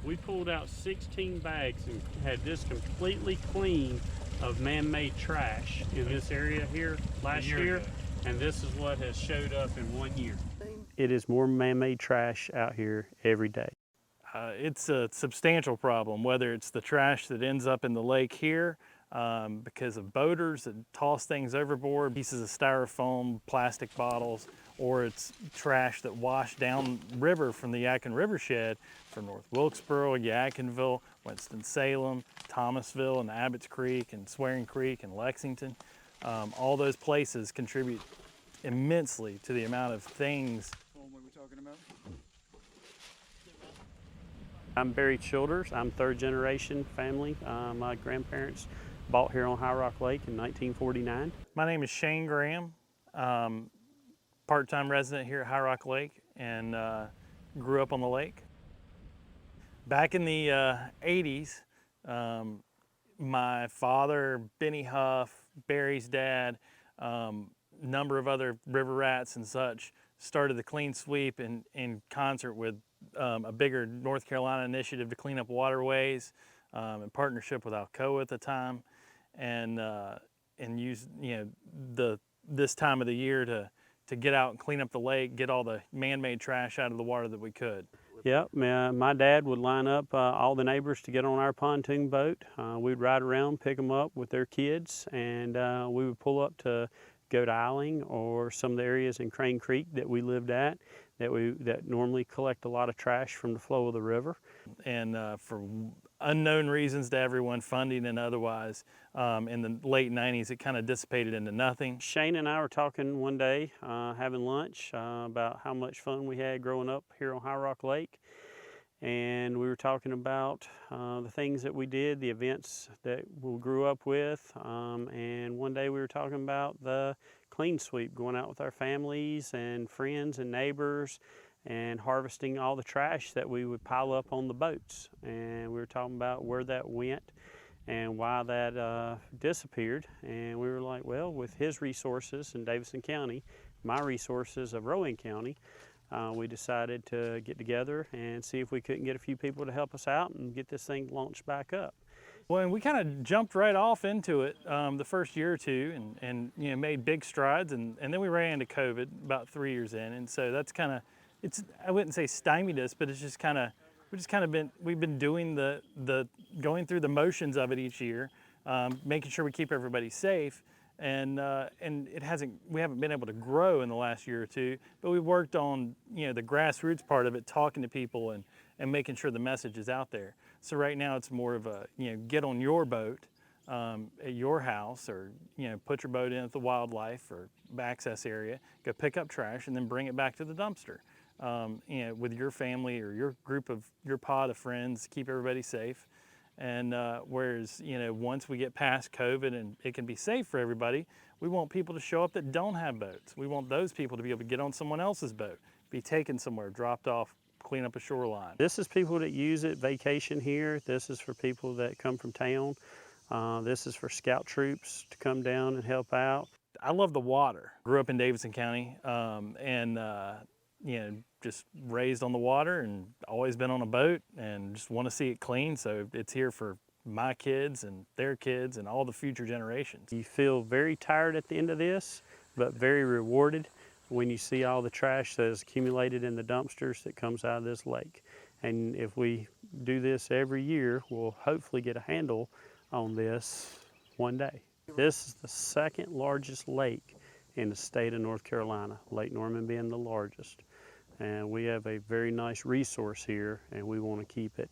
We pulled out 16 bags and had this completely clean of man-made trash in this area here last year, and this is what has showed up in 1 year. It is more man-made trash out here every day. It's a substantial problem, whether it's the trash that ends up in the lake here because of boaters that toss things overboard, pieces of styrofoam, plastic bottles, or it's trash that washed down river from the Yadkin River Shed from North Wilkesboro, Yadkinville, Winston-Salem, Thomasville, and Abbott's Creek, and Swearing Creek, and Lexington. All those places contribute immensely to the amount of things. What are we talking about? I'm Barry Childers. I'm third generation family. My grandparents bought here on High Rock Lake in 1949. My name is Shane Graham, part-time resident here at High Rock Lake, and grew up on the lake. Back in the 80s, my father, Benny Huff, Barry's dad, number of other river rats and such, started the Clean Sweep in concert with a bigger North Carolina initiative to clean up waterways in partnership with Alcoa at the time, and use this time of the year to get out and clean up the lake, get all the man-made trash out of the water that we could. Yep, my dad would line up all the neighbors to get on our pontoon boat. We'd ride around, pick them up with their kids, and we would pull up to Goat Island or some of the areas in Crane Creek that we lived at that normally collect a lot of trash from the flow of the river. And for unknown reasons to everyone, funding and otherwise, in the late 90s, it kind of dissipated into nothing. Shane and I were talking one day, having lunch, about how much fun we had growing up here on High Rock Lake. And we were talking about the things that we did, the events that we grew up with, and one day we were talking about the Clean Sweep, going out with our families and friends and neighbors and harvesting all the trash that we would pile up on the boats. And we were talking about where that went and why that disappeared. And we were like, well, with his resources in Davidson County, my resources of Rowan County, we decided to get together and see if we couldn't get a few people to help us out and get this thing launched back up. Well, and we kind of jumped right off into it the first year or two, and made big strides, and then we ran into COVID about 3 years in, and so that's kind of, I wouldn't say stymied us, but it's just kind of, we've been doing going through the motions of it each year, making sure we keep everybody safe. And we haven't been able to grow in the last year or two, but we've worked on the grassroots part of it, talking to people and making sure the message is out there. So right now it's more of a get on your boat at your house, or put your boat in at the wildlife or access area, go pick up trash and then bring it back to the dumpster. With your family or your pod of friends, keep everybody safe. And whereas, once we get past COVID and it can be safe for everybody, we want people to show up that don't have boats. We want those people to be able to get on someone else's boat, be taken somewhere, dropped off, clean up a shoreline. This is people that use it, vacation here. This is for people that come from town. This is for scout troops to come down and help out. I love the water. Grew up in Davidson County, just raised on the water and always been on a boat, and just want to see it clean, so it's here for my kids and their kids and all the future generations. You feel very tired at the end of this, but very rewarded when you see all the trash that is accumulated in the dumpsters that comes out of this lake. And if we do this every year, we'll hopefully get a handle on this one day. This is the second largest lake in the state of North Carolina, Lake Norman being the largest. And we have a very nice resource here, and we want to keep it